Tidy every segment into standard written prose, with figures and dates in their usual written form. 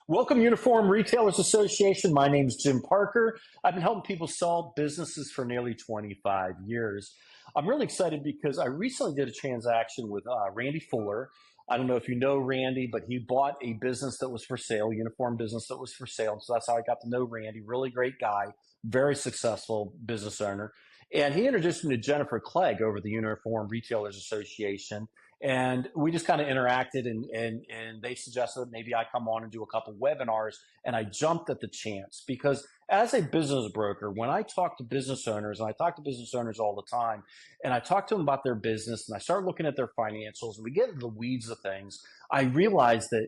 Welcome, Uniform Retailers Association. My name is Jim Parker. I've been helping people sell businesses for nearly 25 years. I'm really excited because I recently did a transaction with Randy Fuller. I don't know if you know Randy, but he bought a business that was for sale, a uniform business that was for sale. So that's how I got to know Randy. Really great guy, very successful business owner. And he introduced me to Jennifer Clegg over the Uniform Retailers Association. And we just kind of interacted, and they suggested that maybe I come on and do a couple webinars. And I jumped at the chance because as a business broker, when I talk to business owners, and I talk to business owners all the time, and I talk to them about their business and I start looking at their financials and we get into the weeds of things, I realize that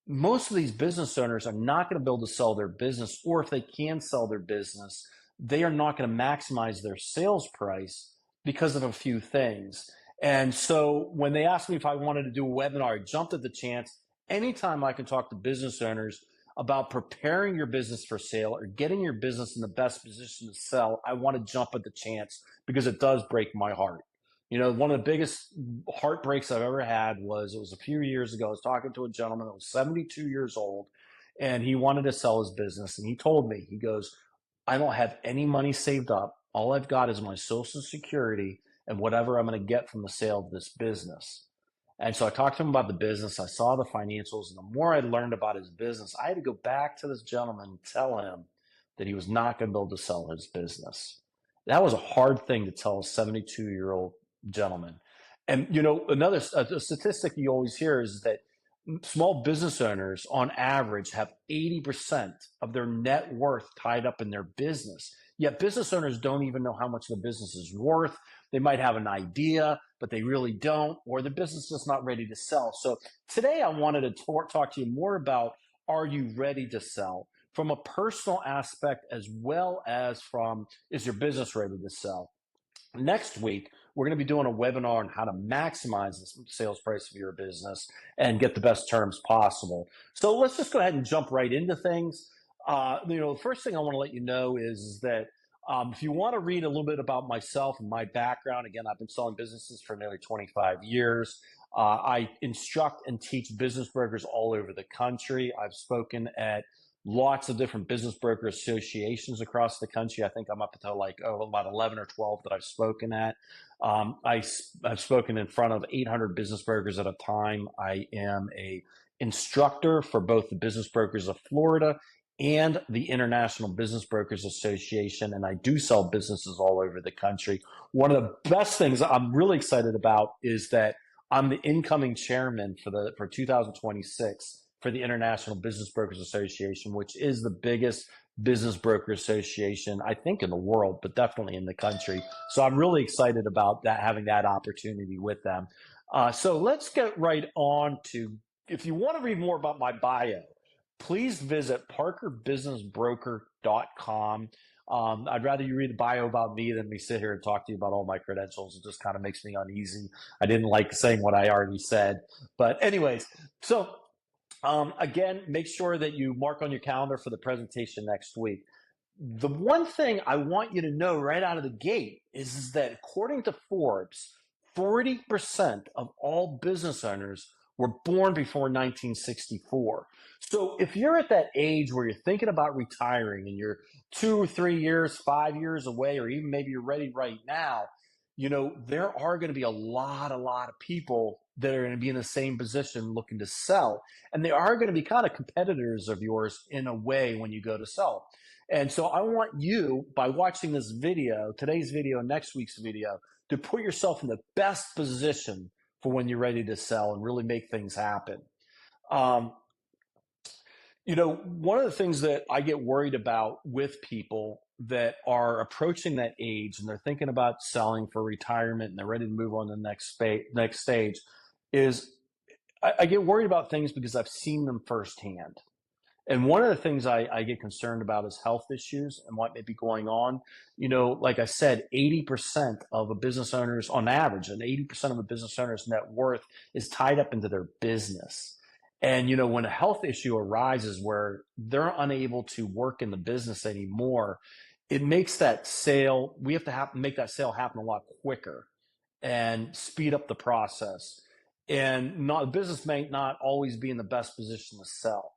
most of these business owners are not going to be able to sell their business, or if they can sell their business, they are not going to maximize their sales price because of a few things. And so when they asked me if I wanted to do a webinar, I jumped at the chance. Anytime I can talk to business owners about preparing your business for sale or getting your business in the best position to sell, I want to jump at the chance because it does break my heart. You know, one of the biggest heartbreaks I've ever had was, it was a few years ago. I was talking to a gentleman that was 72 years old and he wanted to sell his business. And he told me, he goes, I don't have any money saved up. All I've got is my Social Security and whatever I'm going to get from the sale of this business. And so I talked to him about the business. I saw the financials. And the more I learned about his business, I had to go back to this gentleman and tell him that he was not going to be able to sell his business. That was a hard thing to tell a 72-year-old gentleman. And, you know, another a statistic you always hear is that small business owners on average have 80% of their net worth tied up in their business. Yet business owners don't even know how much the business is worth. They might have an idea, but they really don't, or the business is just not ready to sell. So today I wanted to talk to you more about, are you ready to sell, from a personal aspect as well as from, is your business ready to sell? Next week, we're going to be doing a webinar on how to maximize the sales price of your business and get the best terms possible. So let's just go ahead and jump right into things. The first thing I want to let you know is that if you want to read a little bit about myself and my background, again, I've been selling businesses for nearly 25 years. I instruct and teach business brokers all over the country. I've spoken at lots of different business broker associations across the country. I think I'm up to about 11 or 12 that I've spoken at. I've spoken in front of 800 business brokers at a time. I am a instructor for both the Business Brokers of Florida and the International Business Brokers Association, and I do sell businesses all over the country. One of the best things I'm really excited about is that I'm the incoming chairman for 2026 for the International Business Brokers Association, which is the biggest business broker association, I think, in the world, but definitely in the country. So I'm really excited about that, having that opportunity with them. So let's get right on to, if you want to read more about my bio, please visit parkerbusinessbroker.com. I'd rather you read a bio about me than me sit here and talk to you about all my credentials. It just kind of makes me uneasy. I didn't like saying what I already said. But anyways, so again, make sure that you mark on your calendar for the presentation next week. The one thing I want you to know right out of the gate is that according to Forbes, 40% of all business owners were born before 1964. So if you're at that age where you're thinking about retiring and you're 2 or 3 years, 5 years away, or even maybe you're ready right now, you know, there are going to be a lot of people that are going to be in the same position looking to sell. And they are going to be kind of competitors of yours in a way when you go to sell. And so I want you, by watching this video, today's video, next week's video, to put yourself in the best position for when you're ready to sell and really make things happen. One of the things that I get worried about with people that are approaching that age and they're thinking about selling for retirement and they're ready to move on to the next stage is I get worried about things because I've seen them firsthand. And one of the things I get concerned about is health issues and what may be going on. You know, like I said, 80% of a business owner's, on average, and 80% of a business owner's net worth is tied up into their business. And, you know, when a health issue arises where they're unable to work in the business anymore, it makes that sale, we have to make that sale happen a lot quicker and speed up the process. And the business may not always be in the best position to sell.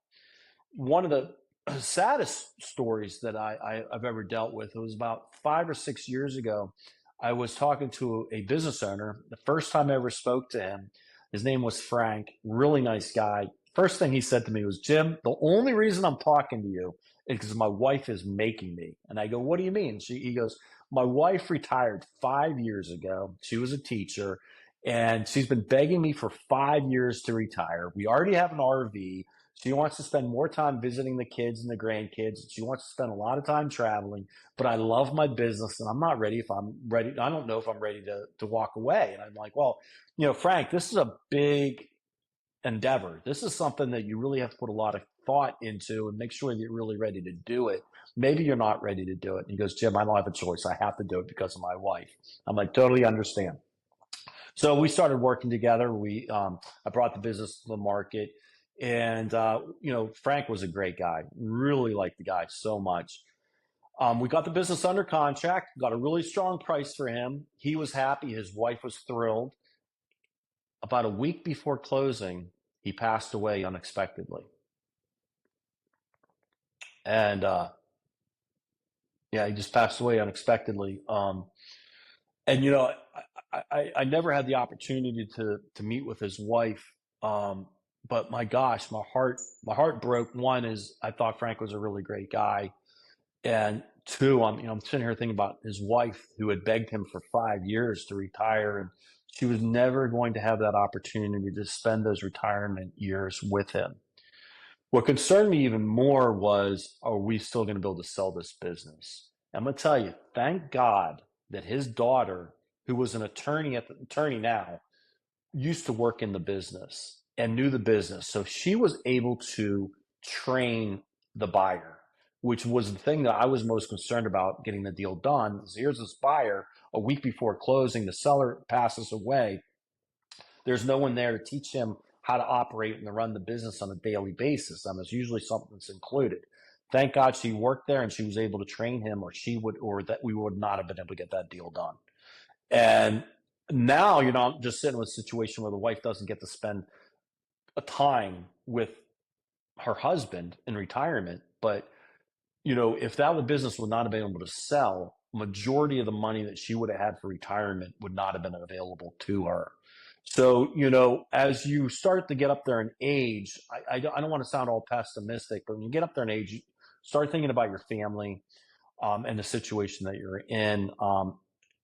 One of the saddest stories that I've ever dealt with, it was about 5 or 6 years ago. I was talking to a business owner. The first time I ever spoke to him, his name was Frank, really nice guy. First thing he said to me was, Jim, the only reason I'm talking to you is because my wife is making me. And I go, what do you mean? He goes, my wife retired 5 years ago. She was a teacher and she's been begging me for 5 years to retire. We already have an RV. She wants to spend more time visiting the kids and the grandkids. She wants to spend a lot of time traveling, but I love my business and I'm not ready if I'm ready. I don't know if I'm ready to walk away. And I'm like, well, Frank, this is a big endeavor. This is something that you really have to put a lot of thought into and make sure that you're really ready to do it. Maybe you're not ready to do it. And he goes, Jim, I don't have a choice. I have to do it because of my wife. I'm like, totally understand. So we started working together. I brought the business to the market, and Frank was a great guy. Really liked the guy so much. We got the business under contract. Got a really strong price for him. He was happy. His wife was thrilled. About a week before closing, he passed away unexpectedly, and yeah, he just passed away unexpectedly. And I never had the opportunity to meet with his wife. But my gosh, my heart broke. One is I thought Frank was a really great guy, and two, I'm sitting here thinking about his wife who had begged him for 5 years to retire, and she was never going to have that opportunity to spend those retirement years with him. What concerned me even more was, are we still going to be able to sell this business? I'm going to tell you, thank God that his daughter, who was an attorney now, used to work in the business and knew the business. So she was able to train the buyer, which was the thing that I was most concerned about getting the deal done. So here's this buyer a week before closing, the seller passes away. There's no one there to teach him how to operate and to run the business on a daily basis. It's usually something that's included. Thank God she worked there and she was able to train him, or that we would not have been able to get that deal done. And now, I'm just sitting with a situation where the wife doesn't get to spend a time with her husband in retirement. But, if that business would not have been able to sell, majority of the money that she would have had for retirement would not have been available to her. So, as you start to get up there in age, I don't want to sound all pessimistic, but when you get up there in age, you start thinking about your family, and the situation that you're in.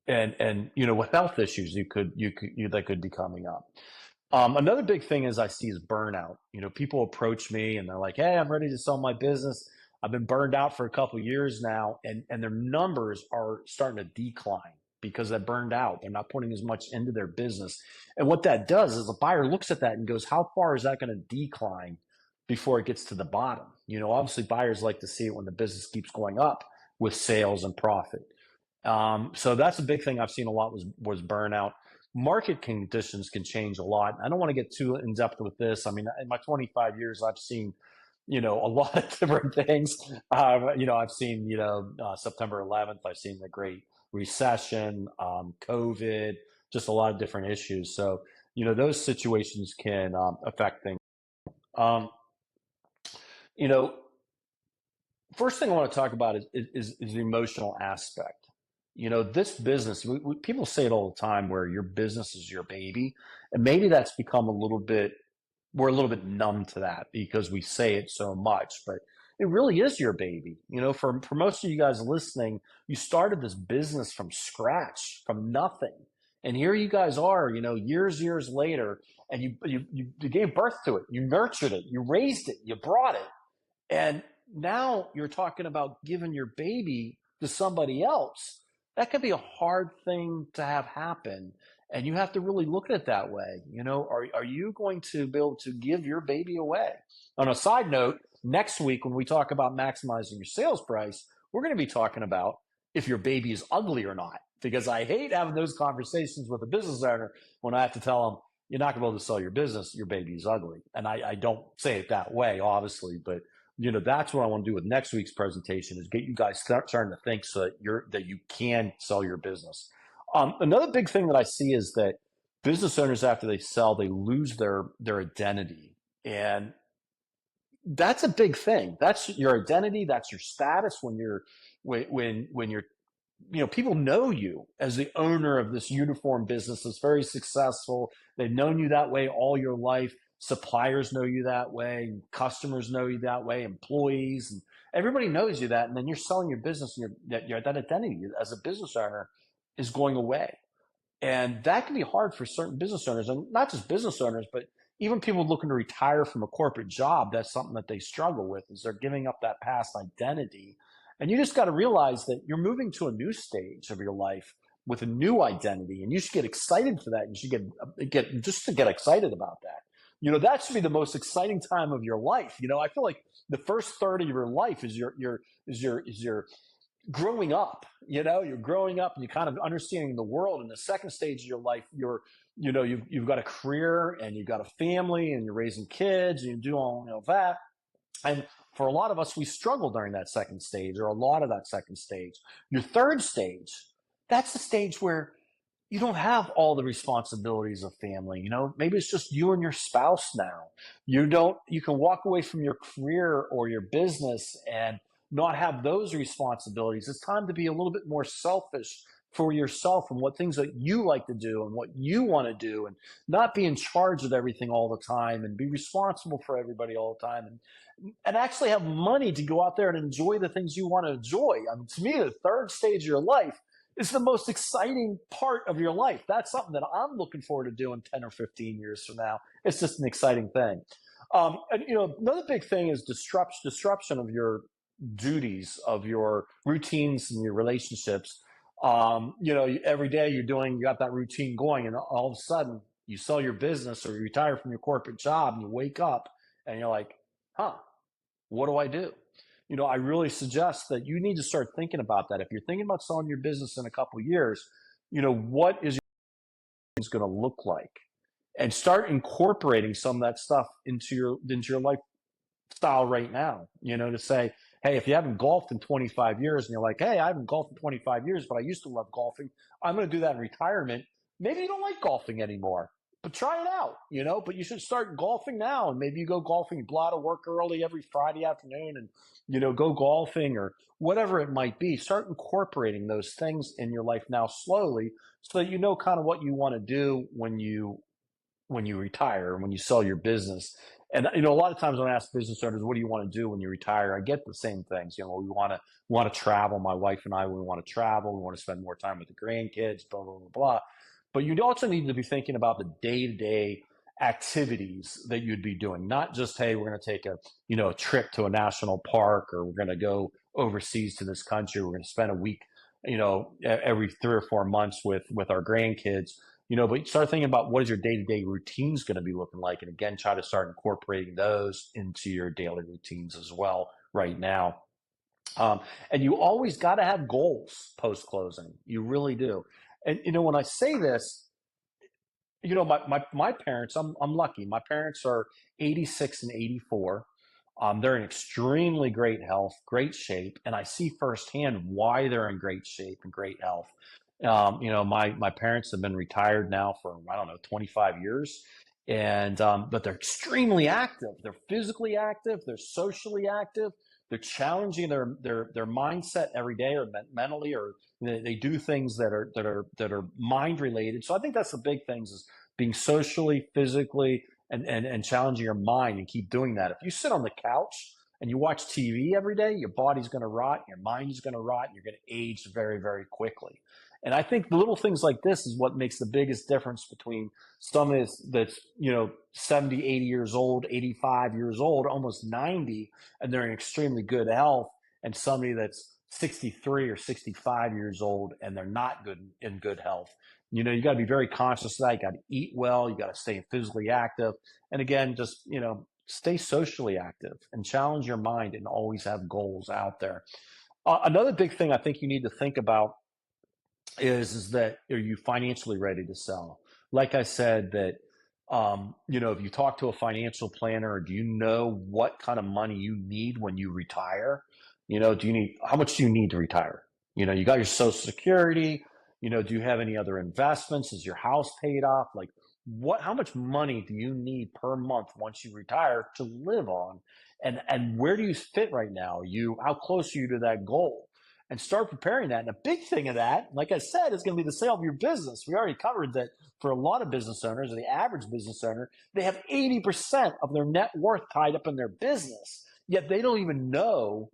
And with health issues that could be coming up. Another big thing is I see is burnout. People approach me and they're like, "Hey, I'm ready to sell my business. I've been burned out for a couple of years now," and their numbers are starting to decline because they're burned out. They're not putting as much into their business, and what that does is the buyer looks at that and goes, "How far is that going to decline before it gets to the bottom?" Obviously, buyers like to see it when the business keeps going up with sales and profit. So that's a big thing I've seen a lot was burnout. Market conditions can change a lot. I don't want to get too in depth with this. I mean, in my 25 years, I've seen a lot of different things. I've seen September 11th. I've seen the Great Recession, COVID, just a lot of different issues. So those situations can affect things. Um, you know, First thing I want to talk about is the emotional aspect. This business, people say it all the time where your business is your baby. And maybe that's become we're a little bit numb to that because we say it so much, but it really is your baby. For most of you guys listening, you started this business from scratch, from nothing. And here you guys are, years later, and you gave birth to it, you nurtured it, you raised it, you brought it. And now you're talking about giving your baby to somebody else. That could be a hard thing to have happen. And you have to really look at it that way. Are you going to be able to give your baby away? On a side note, next week when we talk about maximizing your sales price, we're going to be talking about if your baby is ugly or not. Because I hate having those conversations with a business owner when I have to tell them, you're not going to be able to sell your business, your baby is ugly. And I don't say it that way, obviously, but that's what I want to do with next week's presentation is get you guys starting to think so that you can sell your business. Another big thing that I see is that business owners, after they sell, they lose their identity. And that's a big thing. That's your identity. That's your status when when you're, people know you as the owner of this uniform business that's very successful. They've known you that way all your life. Suppliers know you that way. Customers know you that way. Employees, and everybody knows you that. And then you're selling your business, and that identity as a business owner is going away. And that can be hard for certain business owners, and not just business owners, but even people looking to retire from a corporate job. That's something that they struggle with, is they're giving up that past identity. And you just got to realize that you're moving to a new stage of your life with a new identity, and you should get excited for that. You should get just to get excited about that. That should be the most exciting time of your life. I feel like the first third of your life is your growing up. You're growing up and you're kind of understanding the world. In the second stage of your life, you've got a career and you've got a family and you're raising kids and you do all that. And for a lot of us, we struggle during that second stage, or a lot of that second stage. Your third stage, that's the stage where you don't have all the responsibilities of family. Maybe it's just you and your spouse now. You can walk away from your career or your business and not have those responsibilities. It's time to be a little bit more selfish for yourself and what things that you like to do and what you want to do, and not be in charge of everything all the time and be responsible for everybody all the time, and actually have money to go out there and enjoy the things you want to enjoy. I mean, to me, the third stage of your life is the most exciting part of your life. That's something that I'm looking forward to doing 10 or 15 years from now. It's just an exciting thing. And another big thing is disruption of your duties, of your routines and your relationships. Every day you got that routine going, and all of a sudden you sell your business or you retire from your corporate job and you wake up and you're like, huh, what do I do? I really suggest that you need to start thinking about that. If you're thinking about selling your business in a couple of years, what is your going to look like? And start incorporating some of that stuff into your lifestyle right now, to say, hey, if you haven't golfed in 25 years and you're like, hey, I haven't golfed in 25 years, but I used to love golfing, I'm going to do that in retirement. Maybe you don't like golfing anymore, but try it out, but you should start golfing now. And maybe you go golfing, blow out of work early every Friday afternoon and, go golfing or whatever it might be. Start incorporating those things in your life now slowly, so that you know kind of what you want to do when you retire, when you sell your business. And a lot of times when I ask business owners, what do you want to do when you retire, I get the same things. We want to travel. My wife and I, we want to travel. We want to spend more time with the grandkids, blah, blah, blah, blah. But you also need to be thinking about the day-to-day activities that you'd be doing. Not just, hey, we're going to take a trip to a national park, or we're going to go overseas to this country. We're going to spend a week, every 3 or 4 months with our grandkids. But start thinking about what is your day-to-day routines going to be looking like. And again, try to start incorporating those into your daily routines as well right now. And you always got to have goals post-closing. You really do. And, when I say this, my parents, I'm lucky. My parents are 86 and 84. They're in extremely great health, great shape, and I see firsthand why they're in great shape and great health. My parents have been retired now for, I don't know, 25 years, and but they're extremely active. They're physically active. They're socially active. They're challenging their mindset every day, or mentally, or they do things that are mind related. So I think that's the big things, is being socially, physically, and challenging your mind, and keep doing that. If you sit on the couch and you watch TV every day, your body's going to rot, your mind is going to rot, and you're going to age very, very quickly. And I think the little things like this is what makes the biggest difference between someone that's 70, 80 years old, 85 years old, almost 90, and they're in extremely good health, and somebody that's 63 or 65 years old and they're not in good health. You got to be very conscious of that. You got to eat well. You got to stay physically active. And again, just, stay socially active and challenge your mind, and always have goals out there. Another big thing I think you need to think about is that, are you financially ready to sell? Like I said, that if you talk to a financial planner, do you know what kind of money you need when you retire? How much do you need to retire? You got your Social Security. Do you have any other investments? Is your house paid off? Like, how much money do you need per month once you retire to live on? And where do you fit right now? How close are you to that goal? And start preparing that. And a big thing of that, like I said, is going to be the sale of your business. We already covered that for a lot of business owners, or the average business owner, they have 80% of their net worth tied up in their business, yet they don't even know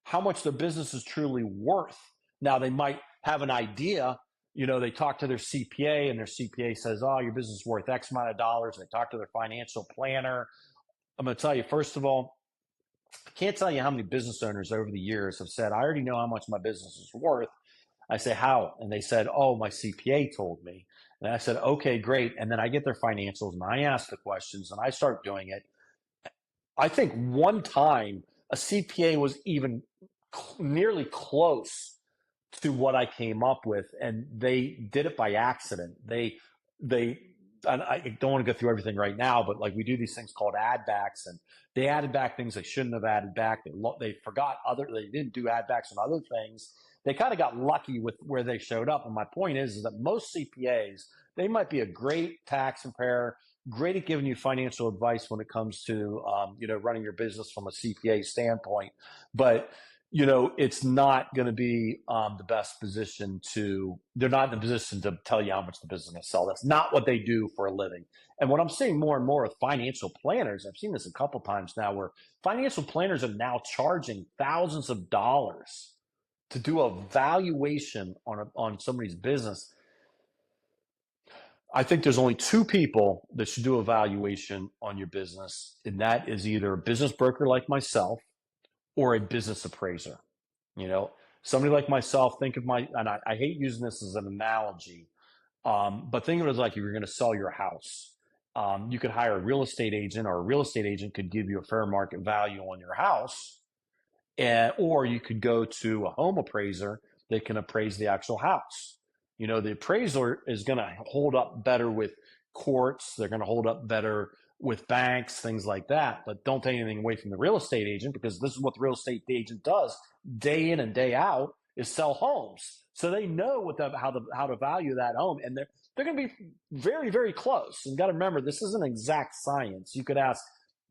how much their business is truly worth. Now, they might have an idea. They talk to their CPA, and their CPA says, oh, your business is worth X amount of dollars. They talk to their financial planner. I'm going to tell you, first of all, I can't tell you how many business owners over the years have said, I already know how much my business is worth. I say, how? And they said, oh, my CPA told me. And I said, okay, great. And then I get their financials and I ask the questions and I start doing it. I think one time a CPA was even nearly close to what I came up with, and they did it by accident. They and I don't want to go through everything right now, but like we do these things called add backs, and they added back things they shouldn't have added back. They forgot they didn't do add backs on other things. They kind of got lucky with where they showed up. And my point is that most CPAs, they might be a great tax preparer, great at giving you financial advice when it comes to running your business from a CPA standpoint, but it's not going to be the best position they're not in the position to tell you how much the business is going to sell. That's not what they do for a living. And what I'm seeing more and more with financial planners, I've seen this a couple times now, where financial planners are now charging thousands of dollars to do a valuation on somebody's business. I think there's only two people that should do a valuation on your business, and that is either a business broker like myself or a business appraiser. Somebody like myself, think of and I hate using this as an analogy, but think of it as like if you're going to sell your house. You could hire a real estate agent, or a real estate agent could give you a fair market value on your house, or you could go to a home appraiser that can appraise the actual house. The appraiser is going to hold up better with courts. They're going to hold up better with banks, things like that. But don't take anything away from the real estate agent, because this is what the real estate agent does day in and day out, is sell homes. So they know how to value that home, and they're going to be very, very close. And got to remember, this isn't exact science. You could ask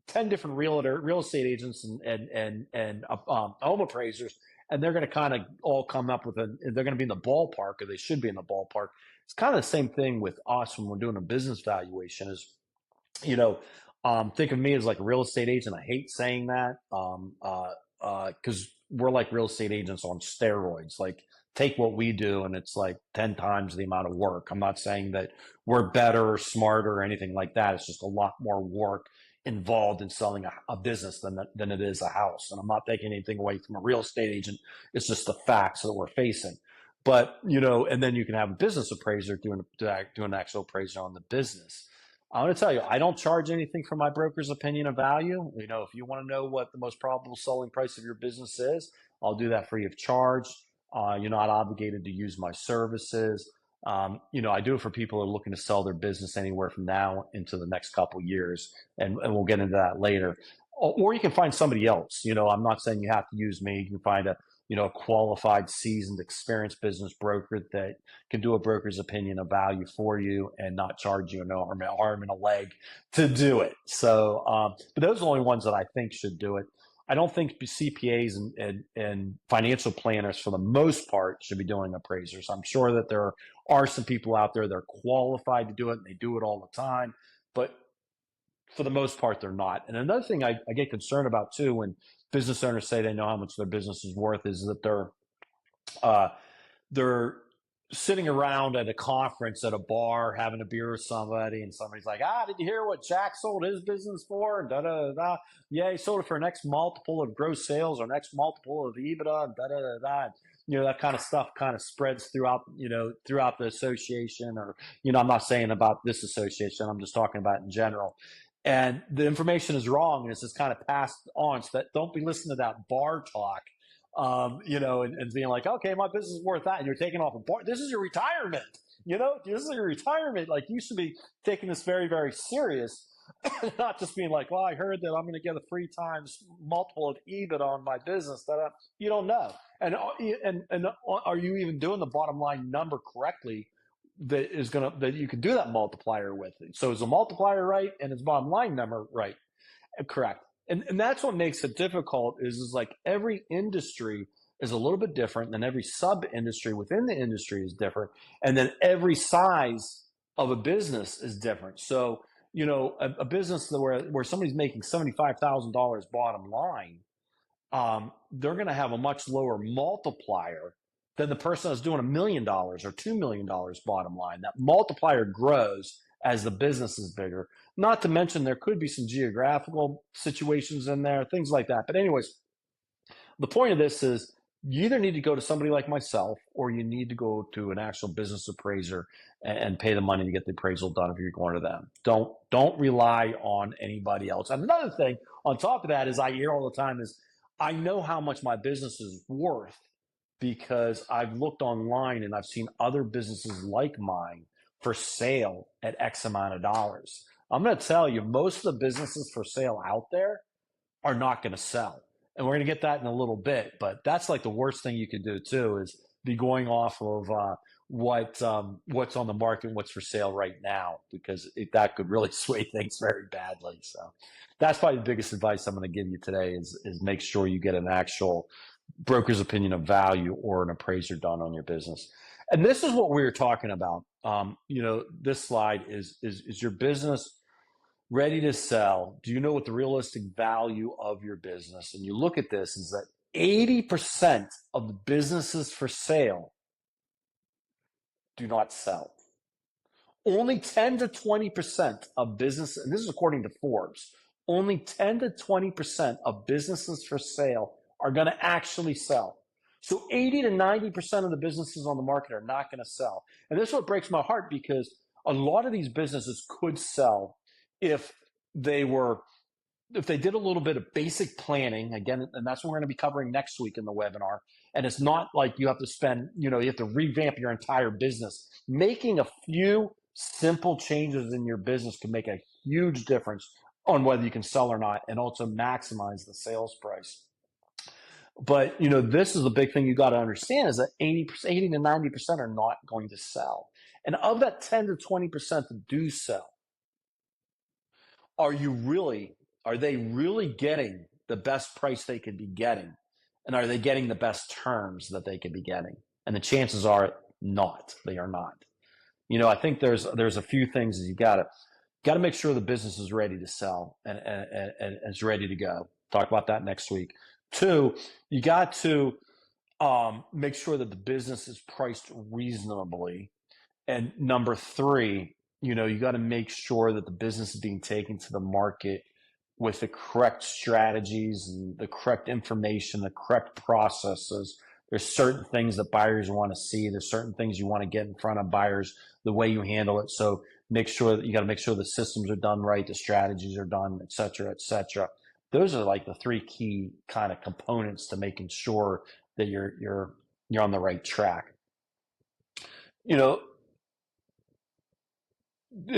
10 different real estate agents and home appraisers, and they're going to kind of all come up with they're going to be in the ballpark, or they should be in the ballpark. It's kind of the same thing with us when we're doing a business valuation. Think of me as like a real estate agent. I hate saying that because we're like real estate agents on steroids. Like, take what we do and it's like 10 times the amount of work. I'm not saying that we're better or smarter or anything like that. It's just a lot more work involved in selling a business than it is a house. And I'm not taking anything away from a real estate agent. It's just the facts that we're facing. But, and then you can have a business appraiser doing an actual appraisal on the business. I want to tell you, I don't charge anything for my broker's opinion of value. If you want to know what the most probable selling price of your business is, I'll do that free of charge. You're not obligated to use my services. I do it for people who are looking to sell their business anywhere from now into the next couple years, and we'll get into that later. Or you can find somebody else. I'm not saying you have to use me. You can find a qualified, seasoned, experienced business broker that can do a broker's opinion of value for you and not charge you an arm and a leg to do it. So, but those are the only ones that I think should do it. I don't think CPAs and financial planners, for the most part, should be doing appraisers. I'm sure that there are some people out there that are qualified to do it, and they do it all the time, but for the most part, they're not. And another thing I get concerned about too, when business owners say they know how much their business is worth, is that they're sitting around at a conference at a bar having a beer with somebody, and somebody's like, did you hear what Jack sold his business for? And da da da da. Yeah, he sold it for an X multiple of gross sales or an X multiple of EBITDA, and da da da da. That kind of stuff kind of spreads throughout the association, or I'm not saying about this association, I'm just talking about in general. And the information is wrong, and it's just kind of passed on. So that don't be listening to that bar talk, and being like, okay, my business is worth that, and you're taking off a bar. This is your retirement. This is your retirement. Like, you should be taking this very, very serious, not just being like, well, I heard that I'm going to get a 3 times multiple of EBIT on my business. That you don't know, and are you even doing the bottom line number correctly that you can do that multiplier with. So is the multiplier right and its bottom line number right? Correct. And that's what makes it difficult is like every industry is a little bit different, and every sub industry within the industry is different, and then every size of a business is different. So, a business where somebody's making $75,000 bottom line, they're going to have a much lower multiplier than the person that's doing $1 million or $2 million bottom line. That multiplier grows as the business is bigger. Not to mention there could be some geographical situations in there, things like that. But anyways, the point of this is you either need to go to somebody like myself or you need to go to an actual business appraiser and pay the money to get the appraisal done if you're going to them. Don't rely on anybody else. And another thing on top of that is I hear all the time is I know how much my business is worth because I've looked online and I've seen other businesses like mine for sale at X amount of dollars. I'm going to tell you, most of the businesses for sale out there are not going to sell. And we're going to get that in a little bit, but that's like the worst thing you could do too is be going off of what's on the market, what's for sale right now, because that could really sway things very badly. So that's probably the biggest advice I'm going to give you today is make sure you get an actual broker's opinion of value or an appraiser done on your business. And this is what we were talking about. This slide is your business ready to sell? Do you know what the realistic value of your business? And you look at this is that 80% of the businesses for sale do not sell. Only 10 to 20% of business, and this is according to Forbes, only 10 to 20% of businesses for sale are going to actually sell. So 80 to 90% of the businesses on the market are not going to sell. And this is what breaks my heart because a lot of these businesses could sell if they did a little bit of basic planning again, and that's what we're going to be covering next week in the webinar. And it's not like you have to spend, you have to revamp your entire business. Making a few simple changes in your business can make a huge difference on whether you can sell or not, and also maximize the sales price. But this is a big thing you got to understand is that 80 to 90% are not going to sell, and of that 10 to 20% that do sell, are they really getting the best price they could be getting? And are they getting the best terms that they could be getting? And the chances are not. They are not. I think there's a few things that you got to make sure the business is ready to sell and it's ready to go. Talk about that next week. 2, you got to make sure that the business is priced reasonably. And number 3, you got to make sure that the business is being taken to the market with the correct strategies and the correct information, the correct processes. There's certain things that buyers want to see. There's certain things you want to get in front of buyers, the way you handle it. So make sure that you got to make sure the systems are done right, the strategies are done, et cetera, et cetera. Those are like the 3 key kind of components to making sure that you're on the right track. In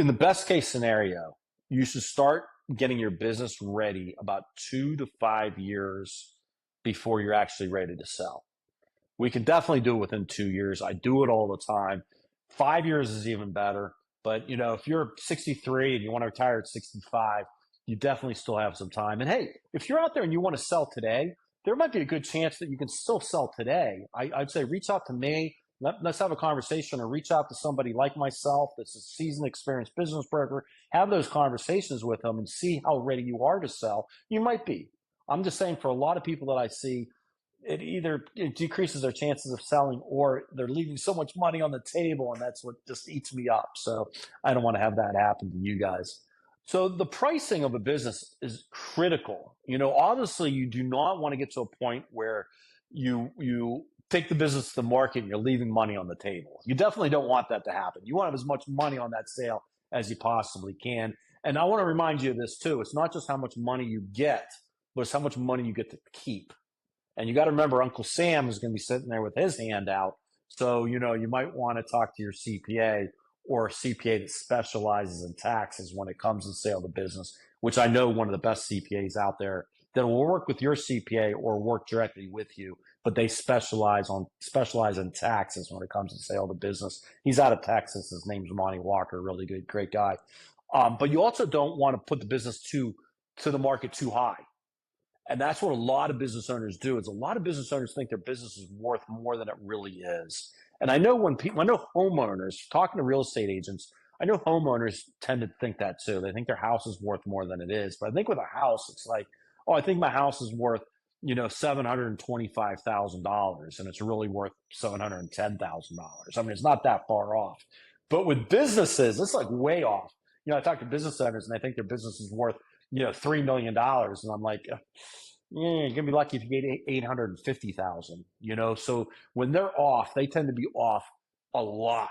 the best case scenario, you should start getting your business ready about 2 to 5 years before you're actually ready to sell. We can definitely do it within 2 years. I do it all the time. 5 years is even better. But, if you're 63 and you want to retire at 65, you definitely still have some time. And hey, if you're out there and you want to sell today, there might be a good chance that you can still sell today. I'd say reach out to me. Let's have a conversation or reach out to somebody like myself that's a seasoned, experienced business broker. Have those conversations with them and see how ready you are to sell. You might be. I'm just saying for a lot of people that I see, it decreases their chances of selling or they're leaving so much money on the table, and that's what just eats me up. So I don't want to have that happen to you guys. So the pricing of a business is critical. Obviously you do not want to get to a point where you take the business to the market and you're leaving money on the table. You definitely don't want that to happen. You want to have as much money on that sale as you possibly can. And I want to remind you of this too. It's not just how much money you get, but it's how much money you get to keep. And you got to remember Uncle Sam is going to be sitting there with his hand out. So, you might want to talk to your CPA or a CPA that specializes in taxes when it comes to sale of the business, which I know one of the best CPAs out there that will work with your CPA or work directly with you, but they specialize in taxes when it comes to sale of the business. He's out of Texas. His name's Monty Walker. Really good, great guy. But you also don't want to put the business to the market too high. And that's what a lot of business owners do. Is a lot of business owners think their business is worth more than it really is. And I know I know homeowners, talking to real estate agents, I know homeowners tend to think that too. They think their house is worth more than it is. But I think with a house, it's like, oh, I think my house is worth, $725,000, and it's really worth $710,000. I mean, it's not that far off. But with businesses, it's like way off. I talk to business owners, and they think their business is worth, $3 million, and I'm like, you're gonna be lucky if you get 850,000. So when they're off, they tend to be off a lot.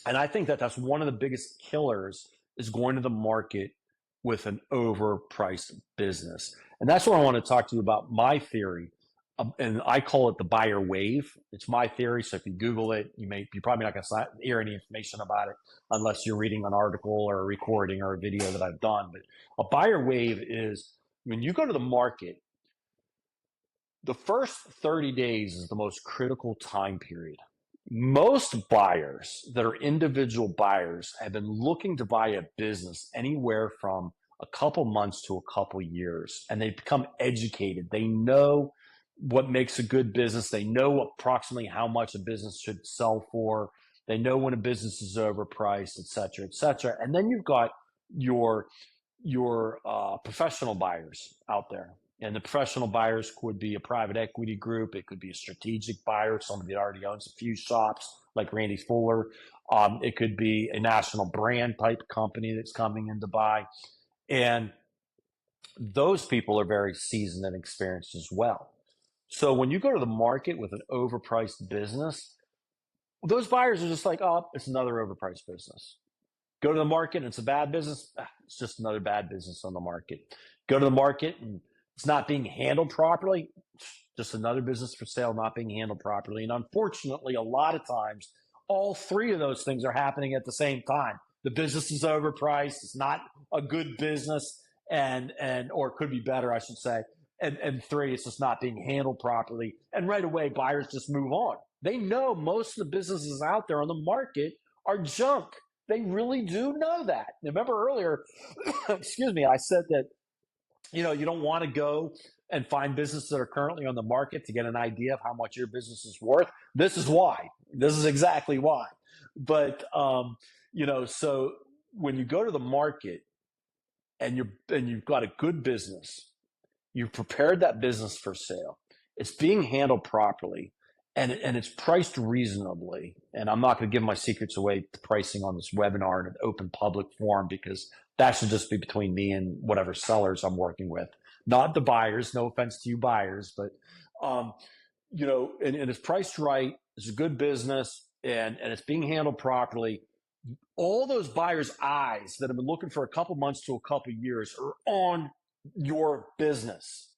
And I think that that's one of the biggest killers is going to the market with an overpriced business. And that's what I want to talk to you about, my theory. And I call it the buyer wave. It's my theory. So if you Google it, you're probably not going to hear any information about it unless you're reading an article or a recording or a video that I've done. But a buyer wave is when you go to the market, the first 30 days is the most critical time period. Most buyers that are individual buyers have been looking to buy a business anywhere from a couple months to a couple years, and they become educated. They know what makes a good business. They know approximately how much a business should sell for. They know when a business is overpriced, et cetera, et cetera. And then you've got your professional buyers out there. And the professional buyers could be a private equity group. It could be a strategic buyer, somebody that already owns a few shops like Randy Fuller. It could be a national brand type company that's coming in to buy. And those people are very seasoned and experienced as well. So when you go to the market with an overpriced business, those buyers are just like, oh, it's another overpriced business. Go to the market and it's a bad business. It's just another bad business on the market. Go to the market and it's not being handled properly. Just another business for sale not being handled properly. And unfortunately, a lot of times, all three of those things are happening at the same time. The business is overpriced. It's not a good business, or it could be better, I should say. And three, it's just not being handled properly. And right away, buyers just move on. They know most of the businesses out there on the market are junk. They really do know that. Remember earlier, excuse me, I said that, you don't want to go and find businesses that are currently on the market to get an idea of how much your business is worth. This is why. This is exactly why. But, so when you go to the market and you've got a good business, you've prepared that business for sale, it's being handled properly, and it's priced reasonably. And I'm not going to give my secrets away to pricing on this webinar in an open public forum, because that should just be between me and whatever sellers I'm working with, not the buyers. No offense to you buyers, but and it's priced right. It's a good business, and it's being handled properly. All those buyers' eyes that have been looking for a couple months to a couple years are on your business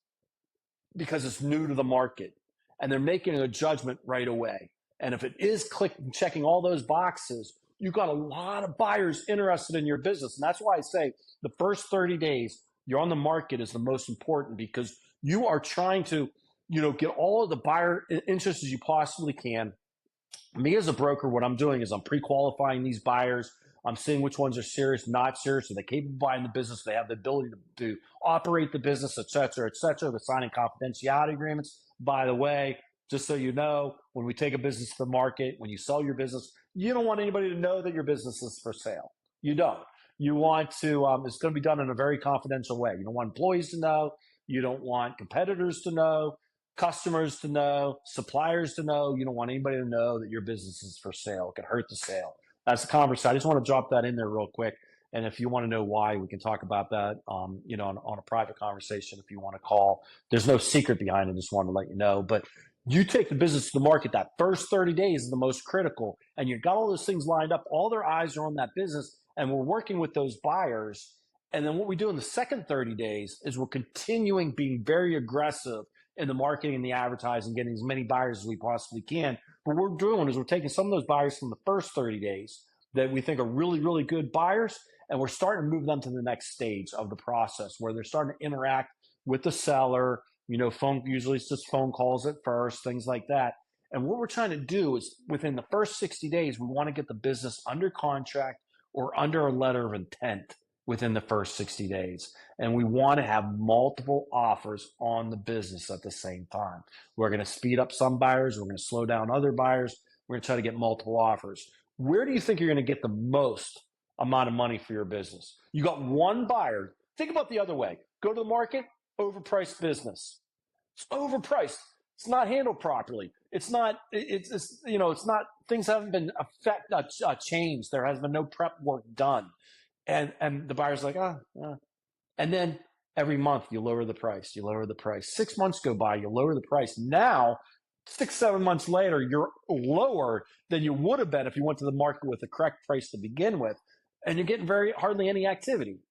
because it's new to the market, and they're making a judgment right away. And if it is checking all those boxes, you've got a lot of buyers interested in your business. And that's why I say the first 30 days you're on the market is the most important, because you are trying to, get all of the buyer interest as you possibly can. Me as a broker, what I'm doing is I'm pre-qualifying these buyers. I'm seeing which ones are serious, not serious. Are they capable of buying the business? They have the ability to operate the business, et cetera, et cetera. They're signing confidentiality agreements. By the way, just so you know, when we take a business to the market, when you sell your business, you don't want anybody to know that your business is for sale. You don't. You want to, it's going to be done in a very confidential way. You don't want employees to know. You don't want competitors to know, customers to know, suppliers to know. You don't want anybody to know that your business is for sale. It could hurt the sale. That's the conversation. I just want to drop that in there real quick. And if you want to know why, we can talk about that, on a private conversation if you want to call. There's no secret behind it. Just want to let you know. But you take the business to the market, that first 30 days is the most critical. And you've got all those things lined up. All their eyes are on that business. And we're working with those buyers. And then what we do in the second 30 days is we're continuing being very aggressive in the marketing and the advertising, getting as many buyers as we possibly can. But what we're doing is we're taking some of those buyers from the first 30 days that we think are really, really good buyers, and we're starting to move them to the next stage of the process where they're starting to interact with the seller. Phone, usually it's just phone calls at first, things like that. And what we're trying to do is within the first 60 days, we want to get the business under contract or under a letter of intent within the first 60 days. And we want to have multiple offers on the business at the same time. We're going to speed up some buyers. We're going to slow down other buyers. We're going to try to get multiple offers. Where do you think you're going to get the most amount of money for your business? You got one buyer. Think about the other way. Go to the market, overpriced business. It's overpriced. It's not handled properly. It's not. It's not. Things haven't been changed. There has been no prep work done, and the buyer's like, and then every month you lower the price. You lower the price. 6 months go by. You lower the price. Now, 6, 7 months later, you're lower than you would have been if you went to the market with the correct price to begin with, and you're getting hardly any activity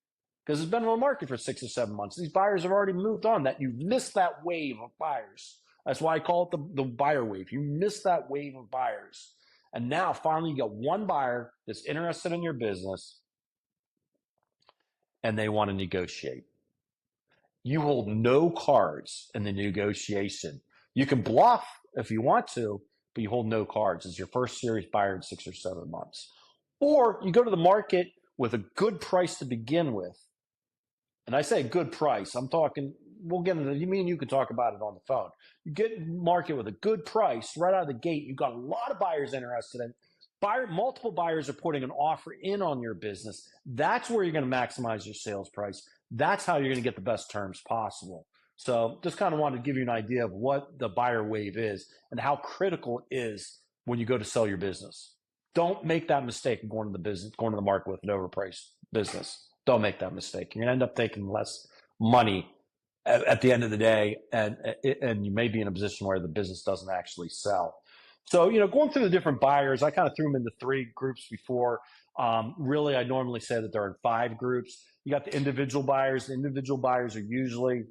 because it's been on the market for 6 or 7 months. These buyers have already moved on. That you've missed that wave of buyers. That's why I call it the buyer wave. You missed that wave of buyers. And now finally you got one buyer that's interested in your business and they want to negotiate. You hold no cards in the negotiation. You can bluff if you want to, but you hold no cards. It's your first serious buyer in 6 or 7 months. Or you go to the market with a good price to begin with. And I say good price. I'm talking, we'll get into, you mean you can talk about it on the phone. You get market with a good price right out of the gate. You've got a lot of buyers interested in. Multiple buyers are putting an offer in on your business. That's where you're going to maximize your sales price. That's how you're going to get the best terms possible. So just kind of wanted to give you an idea of what the buyer wave is and how critical it is when you go to sell your business. Don't make that mistake of going to the market with an overpriced business. Don't make that mistake. You're going to end up taking less money at the end of the day, and you may be in a position where the business doesn't actually sell. So, going through the different buyers, I kind of threw them into 3 groups before. Really, I normally say that there are 5 groups. You got the individual buyers. The individual buyers are usually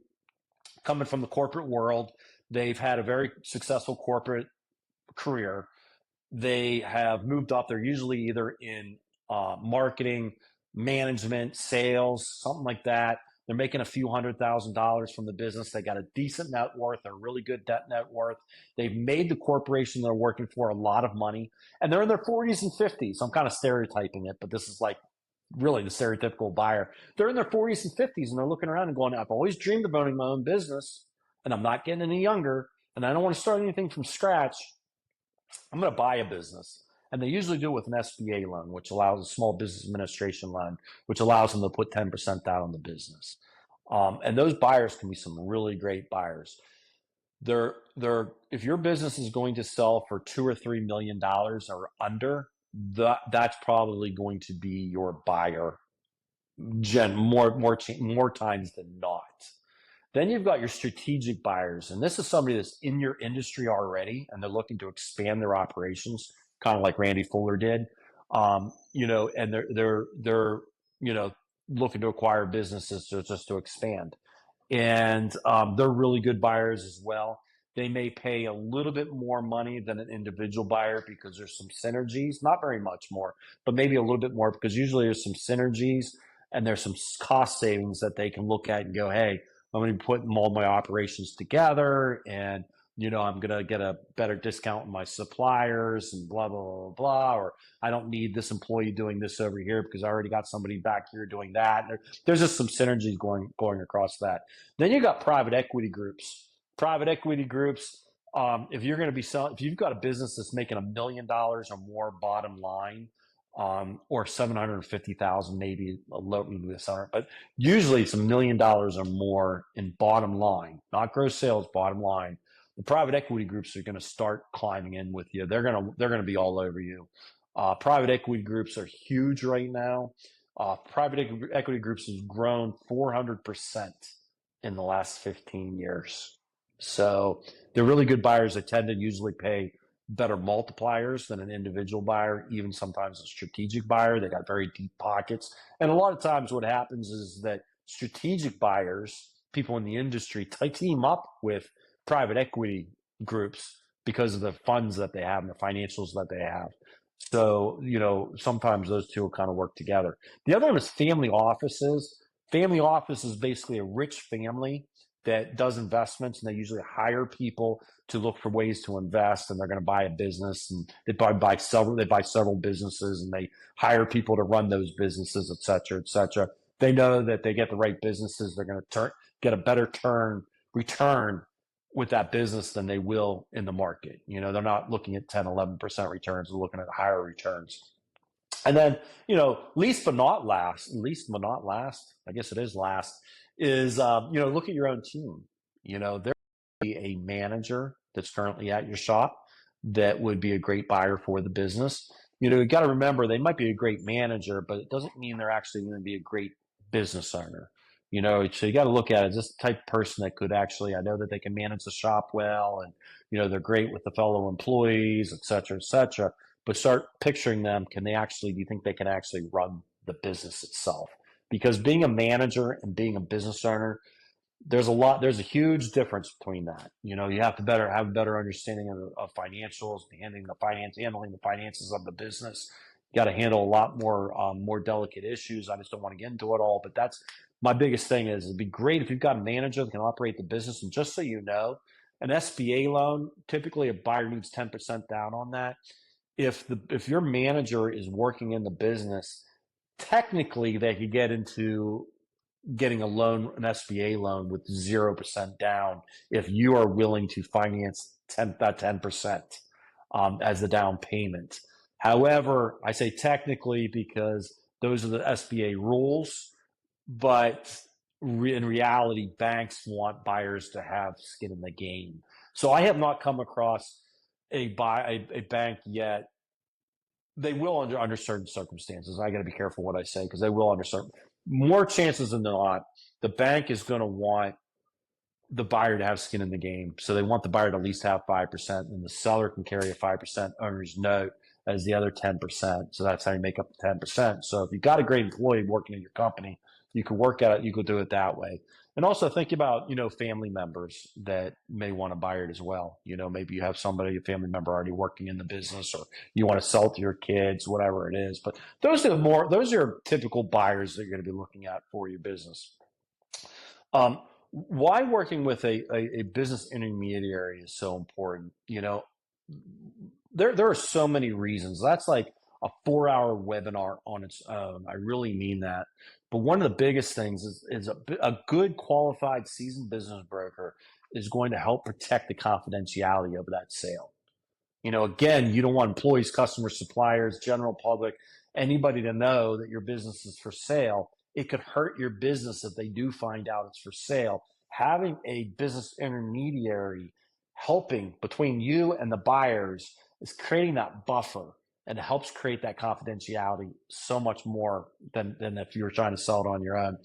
coming from the corporate world. They've had a very successful corporate career. They have moved up. They're usually either in marketing, management, sales, something like that. They're making a few $100,000 from the business. They got a decent net worth, a really good net worth. They've made the corporation they're working for a lot of money, and they're in their 40s and 50s. I'm kind of stereotyping it, but this is like really the stereotypical buyer. They're in their 40s and 50s, and they're looking around and going, I've always dreamed of owning my own business, and I'm not getting any younger, and I don't want to start anything from scratch. I'm going to buy a business. And they usually do it with an SBA loan, which allows a small business administration loan, which allows them to put 10% down on the business. And those buyers can be some really great buyers. If your business is going to sell for $2 or $3 million or under, that's probably going to be your buyer, more times than not. Then you've got your strategic buyers, and this is somebody that's in your industry already, and they're looking to expand their operations, kind of like Randy Fuller did, and they're looking to acquire businesses just to expand, and they're really good buyers as well. They may pay a little bit more money than an individual buyer because there's some synergies, not very much more, but maybe a little bit more because usually there's some synergies and there's some cost savings that they can look at and go, hey, I'm going to be putting all my operations together, and I'm going to get a better discount on my suppliers and blah, blah, blah, blah, or I don't need this employee doing this over here because I already got somebody back here doing that. There's just some synergies going across that. Then you got private equity groups. Private equity groups, if you're going to be selling, if you've got a business that's making $1 million or more bottom line, or 750,000, maybe a low, but usually it's $1 million or more in bottom line, not gross sales, bottom line. The private equity groups are going to start climbing in with you. They're going to be all over you. Private equity groups are huge right now. Private equity groups has grown 400% in the last 15 years. So they're really good buyers. They tend to usually pay better multipliers than an individual buyer, even sometimes a strategic buyer. They got very deep pockets. And a lot of times what happens is that strategic buyers, people in the industry, team up with private equity groups because of the funds that they have and the financials that they have. So, sometimes those two will kind of work together. The other one is family offices. Family office is basically a rich family that does investments, and they usually hire people to look for ways to invest, and they're going to buy a business, and they buy several businesses, and they hire people to run those businesses, et cetera, et cetera. They know that they get the right businesses, they're going to get a better return with that business than they will in the market. They're not looking at 10, 11% returns, they're looking at higher returns. And then, least but not last, I guess it is last, is, look at your own team. There be a manager that's currently at your shop that would be a great buyer for the business. You got to remember they might be a great manager, but it doesn't mean they're actually going to be a great business owner. So you got to look at it as this type of person that could actually, I know that they can manage the shop well, and they're great with the fellow employees, et cetera, et cetera. But start picturing them. Do you think they can actually run the business itself? Because being a manager and being a business owner, there's a huge difference between that. You have to have a better understanding of financials, handling the finances of the business. You got to handle a lot more delicate issues. I just don't want to get into it all, but that's my biggest thing. It'd be great if you've got a manager that can operate the business. And just so you know, an SBA loan, typically a buyer needs 10% down on that. If your manager is working in the business, technically they could get into getting an SBA loan with 0% down if you are willing to finance that 10% as the down payment. However, I say technically because those are the SBA rules, but in reality, banks want buyers to have skin in the game. So I have not come across a bank yet. They will under certain circumstances. I got to be careful what I say, because they will under certain. More chances than not, the bank is going to want the buyer to have skin in the game. So they want the buyer to at least have 5%, and the seller can carry a 5% owner's note as the other 10%. So that's how you make up the 10%. So if you've got a great employee working in your company, you can work at it. You could do it that way. And also think about, family members that may want to buy it as well. Maybe you have a family member already working in the business, or you want to sell it to your kids, whatever it is. But those are typical buyers that you're going to be looking at for your business. Why working with a business intermediary is so important? There are so many reasons. That's like a 4-hour webinar on its own. I really mean that. But one of the biggest things is a good, qualified, seasoned business broker is going to help protect the confidentiality of that sale. Again, you don't want employees, customers, suppliers, general public, anybody to know that your business is for sale. It could hurt your business if they do find out it's for sale. Having a business intermediary helping between you and the buyers is creating that buffer, and it helps create that confidentiality so much more than if you were trying to sell it on your own.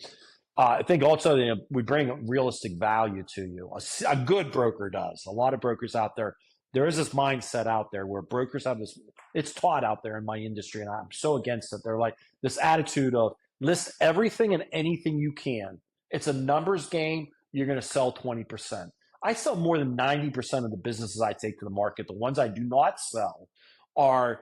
I think also we bring realistic value to you. A good broker does. A lot of brokers out there, there is this mindset out there where brokers have this, it's taught out there in my industry, and I'm so against it. They're like this attitude of list everything and anything you can. It's a numbers game. You're going to sell 20%. I sell more than 90% of the businesses I take to the market. The ones I do not sell are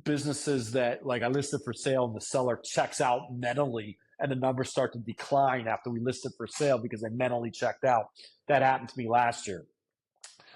businesses that, like, I listed for sale and the seller checks out mentally, and the numbers start to decline after we listed for sale because they mentally checked out. That happened to me last year.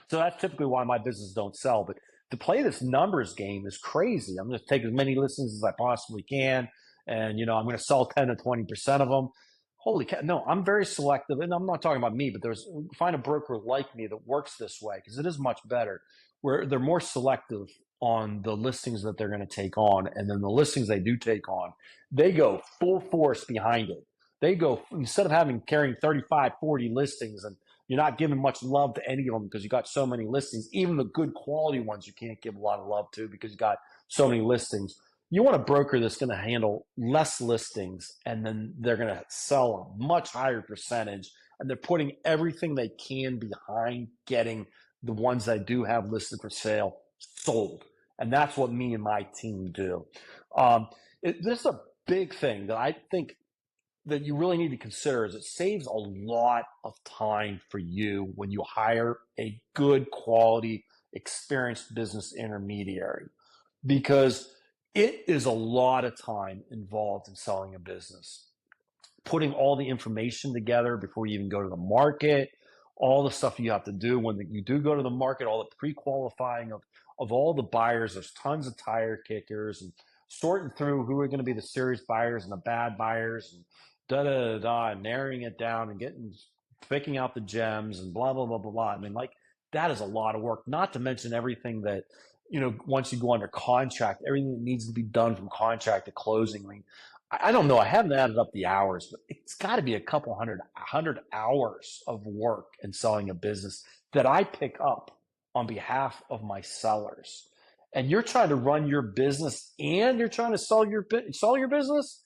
So that's typically why my businesses don't sell. But to play this numbers game is crazy. I'm going to take as many listings as I possibly can, and I'm going to sell 10 to 20% of them. Holy cow! No, I'm very selective, and I'm not talking about me, but find a broker like me that works this way, because it is much better, where they're more selective on the listings that they're going to take on, and then the listings they do take on, they go full force behind it. They go, instead of carrying 35, 40 listings, and you're not giving much love to any of them because you got so many listings. Even the good quality ones you can't give a lot of love to because you got so many listings. You want a broker that's going to handle less listings, and then they're going to sell a much higher percentage, and they're putting everything they can behind getting the ones they do have listed for sale sold. And that's what me and my team do. This is a big thing that I think that you really need to consider, is it saves a lot of time for you when you hire a good quality, experienced business intermediary, because it is a lot of time involved in selling a business. Putting all the information together before you even go to the market, all the stuff you have to do when you do go to the market, all the pre-qualifying of all the buyers. There's tons of tire kickers and sorting through who are going to be the serious buyers and the bad buyers and da da da da, and narrowing it down and picking out the gems and blah blah blah blah blah. I mean, like that is a lot of work. Not to mention everything that once you go under contract, everything that needs to be done from contract to closing. I mean, I don't know. I haven't added up the hours, but it's got to be a couple hundred hours of work in selling a business that I pick up on behalf of my sellers. And you're trying to run your business and you're trying to sell your business.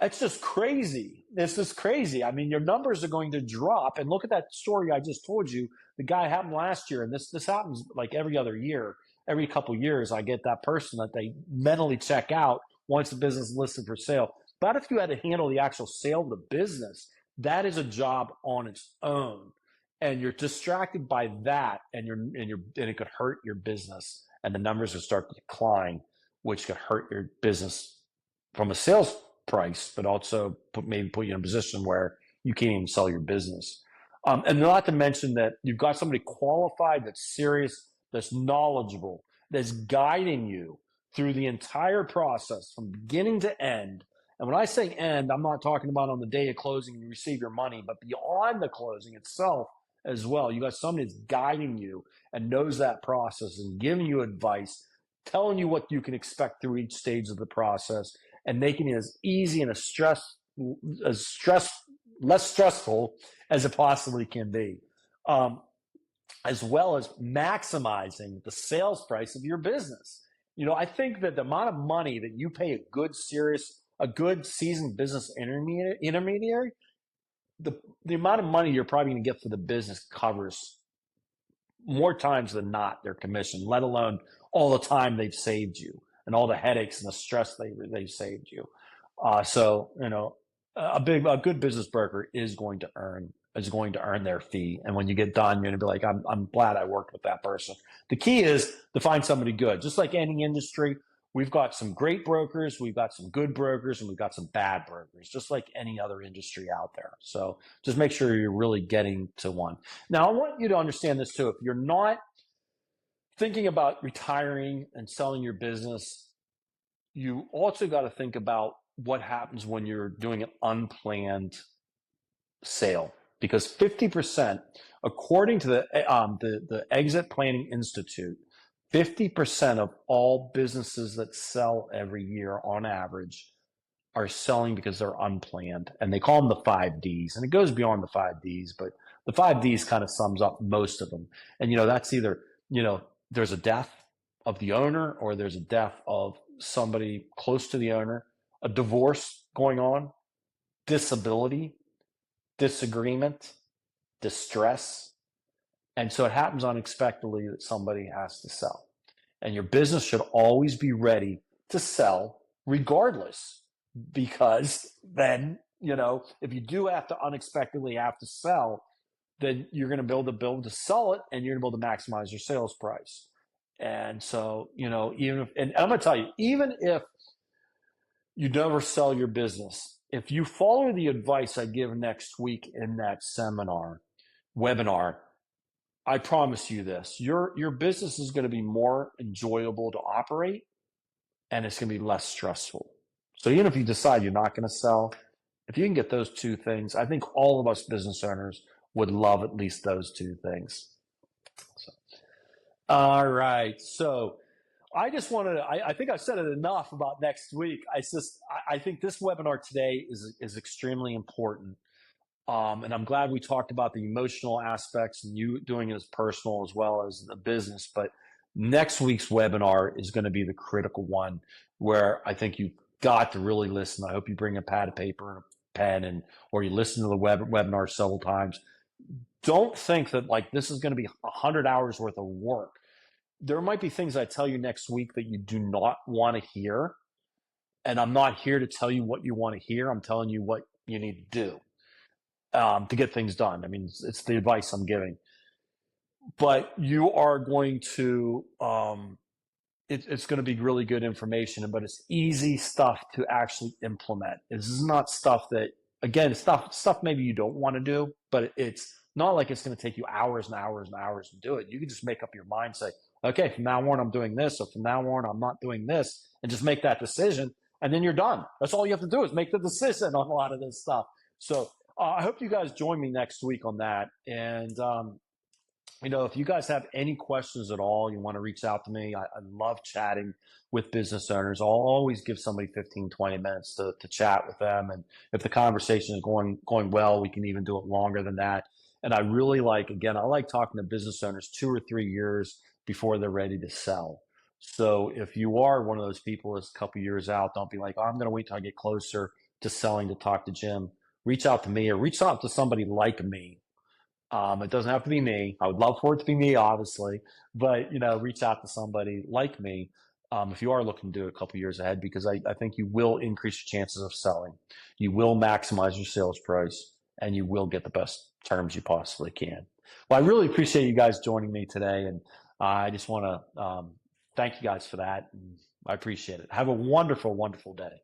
That's just crazy. It's just crazy. I mean, your numbers are going to drop. And look at that story I just told you. The guy happened last year, and this happens like every other year. Every couple of years, I get that person that they mentally check out once the business is listed for sale. But if you had to handle the actual sale of the business, that is a job on its own, and you're distracted by that, and it could hurt your business, and the numbers would start to decline, which could hurt your business from a sales price, but also maybe put you in a position where you can't even sell your business. And not to mention that you've got somebody qualified, that's serious, that's knowledgeable, that's guiding you through the entire process from beginning to end. And when I say end, I'm not talking about on the day of closing and you receive your money, but beyond the closing itself as well. You got somebody that's guiding you and knows that process and giving you advice, telling you what you can expect through each stage of the process, and making it as easy and less stressful as it possibly can be, as well as maximizing the sales price of your business. I think that the amount of money that you pay a good seasoned business intermediary, the amount of money you're probably going to get for the business covers more times than not their commission, let alone all the time they've saved you and all the headaches and the stress they've saved you. So a good business broker is going to earn their fee, and when you get done, you're going to be like, I'm glad I worked with that person. The key is to find somebody good. Just like any industry, we've got some great brokers, we've got some good brokers, and we've got some bad brokers, just like any other industry out there. So just make sure you're really getting to one. Now, I want you to understand this too. If you're not thinking about retiring and selling your business, you also got to think about what happens when you're doing an unplanned sale, because 50%, according to the Exit Planning Institute, 50% of all businesses that sell every year on average are selling because they're unplanned, and they call them the 5Ds, and it goes beyond the 5Ds, but the 5Ds kind of sums up most of them. And that's either there's a death of the owner, or there's a death of somebody close to the owner, a divorce going on, disability, disagreement, distress. And so it happens unexpectedly that somebody has to sell. And your business should always be ready to sell regardless, because then, if you do have to unexpectedly have to sell, then you're going to be able to sell it, and you're going to be able to maximize your sales price. And so, even if, and I'm going to tell you, even if you never sell your business, if you follow the advice I give next week in that webinar, I promise you this, your business is going to be more enjoyable to operate, and it's going to be less stressful. So even if you decide you're not going to sell, if you can get those two things, I think all of us business owners would love at least those two things. So, all right. So I just wanted to, I think I've said it enough about next week. I think this webinar today is extremely important. And I'm glad we talked about the emotional aspects and you doing it as personal as well as the business. But next week's webinar is going to be the critical one, where I think you've got to really listen. I hope you bring a pad of paper and a pen, or you listen to the webinar several times. Don't think that like this is going to be 100 hours worth of work. There might be things I tell you next week that you do not want to hear. And I'm not here to tell you what you want to hear. I'm telling you what you need to do to get things done. I mean, it's the advice I'm giving. But you are going to, it's going to be really good information, but it's easy stuff to actually implement. This is not stuff that, again, stuff maybe you don't want to do, but it's Not like it's going to take you hours and hours and hours to do it. You can just make up your mind, say, okay, from now on, I'm doing this, or from now on, I'm not doing this, and just make that decision. And then you're done. That's all you have to do is make the decision on a lot of this stuff. So I hope you guys join me next week on that. And if you guys have any questions at all, you want to reach out to me. I love chatting with business owners. I'll always give somebody 15, 20 minutes to chat with them. And if the conversation is going well, we can even do it longer than that. And I really again, I like talking to business owners 2 or 3 years before they're ready to sell. So if you are one of those people that's a couple years out, don't be like, oh, I'm going to wait till I get closer to selling to talk to Jim. Reach out to me or reach out to somebody like me. It doesn't have to be me. I would love for it to be me, obviously, but reach out to somebody like me if you are looking to do it a couple years ahead, because I think you will increase your chances of selling. You will maximize your sales price, and you will get the best terms you possibly can. Well, I really appreciate you guys joining me today, and I just want to thank you guys for that. And I appreciate it. Have a wonderful, wonderful day.